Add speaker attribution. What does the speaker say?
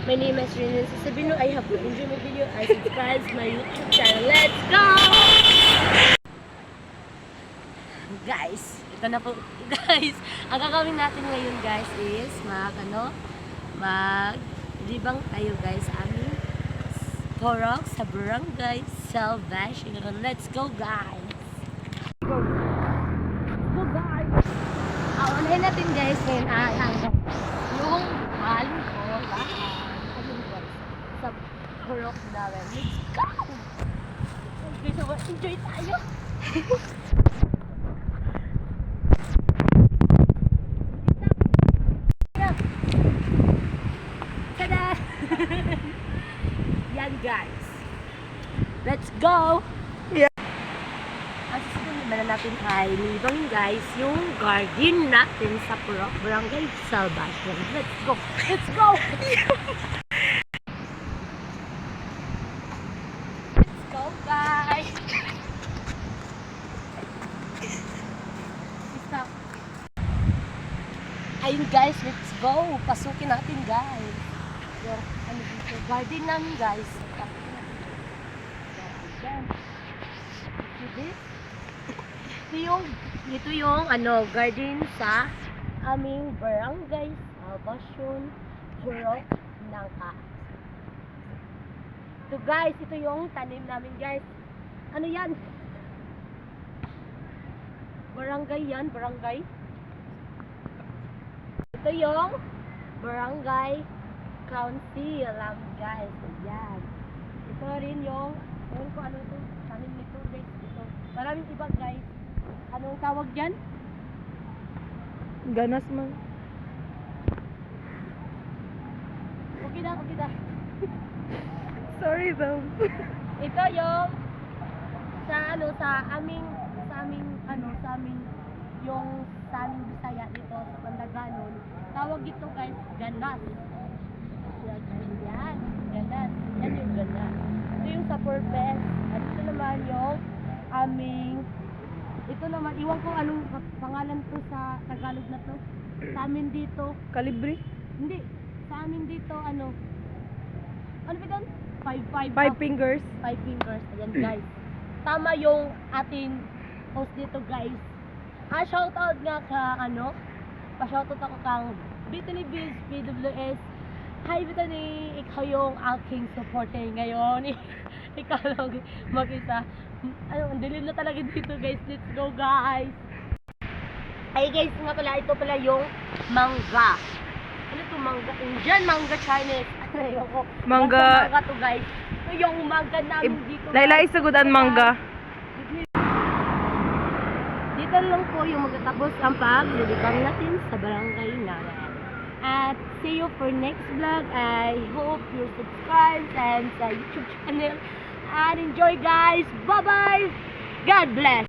Speaker 1: My name is Renan Sabino. I hope you enjoy my video. I subscribe my YouTube channel. Let's go! Guys, ito na po. Guys, ang gagawin natin ngayon guys is mag-libang tayo guys sa aming porok sa Barangay Salvation. Let's go guys! Go! Go guys! Unahin natin guys ngayon yung maling ko sa porok namin. Let's go! Okay, so enjoy tayo! Yan guys. Let's go!
Speaker 2: Yeah.
Speaker 1: Ang susunod naman natin ay libang guys yung garden natin sa Purok Barangay Salvation. Let's go! Let's go! Let's go guys! Stop. Ayun guys, let's go! Pasukin natin guys. Yung dito, garden namin guys. Ito yung garden sa aming Barangay Salvation, Purok ng Kaas. Ito guys, ito yung tanim namin guys. Ano yan? Barangay yan, barangay. Ito yung Barangay Council guys. Ayan. Ito rin yung ewan ko ano ito. Tanim nito guys. Ito. Maraming iba guys. Anong tawag dyan?
Speaker 2: Ganas man.
Speaker 1: Okay na, okay na.
Speaker 2: Sorry daw.
Speaker 1: Ito yung sa aming Bisaya dito sa Pandaganon. Tawag ito guys, ganas. Yan, ganas. Yan yung ganas. Ito yung sa purpose. At ito naman yung ito naman, iwan ko anong pangalan to sa Tagalog na to. Sa amin dito.
Speaker 2: Kalibre?
Speaker 1: Hindi. Sa amin dito, ano ba doon?
Speaker 2: Five fingers.
Speaker 1: 5 fingers. Ayan guys. Tama yung ating host dito guys. Shoutout nga ka pa-shoutout ako kang Brittany Biz, PWS. Hi Brittany, ikaw yung aking supporter ngayon. Ikaw lang mag-isa. Ang dilim na talaga dito guys. Let's go guys. Ay guys, nga pala, ito pala yung mangga. Ano to mangga? Indian mangga Chinese. Ayoko.
Speaker 2: Mangga.
Speaker 1: Mangga to guys. Ito yung mangga namin dito.
Speaker 2: Laila isugod ang mangga.
Speaker 1: Dito lang po yung magtatapos ang paglilibang natin sa barangay namin. At see you for next vlog. I hope you subscribe and sa YouTube channel. And enjoy guys. Bye bye. God bless.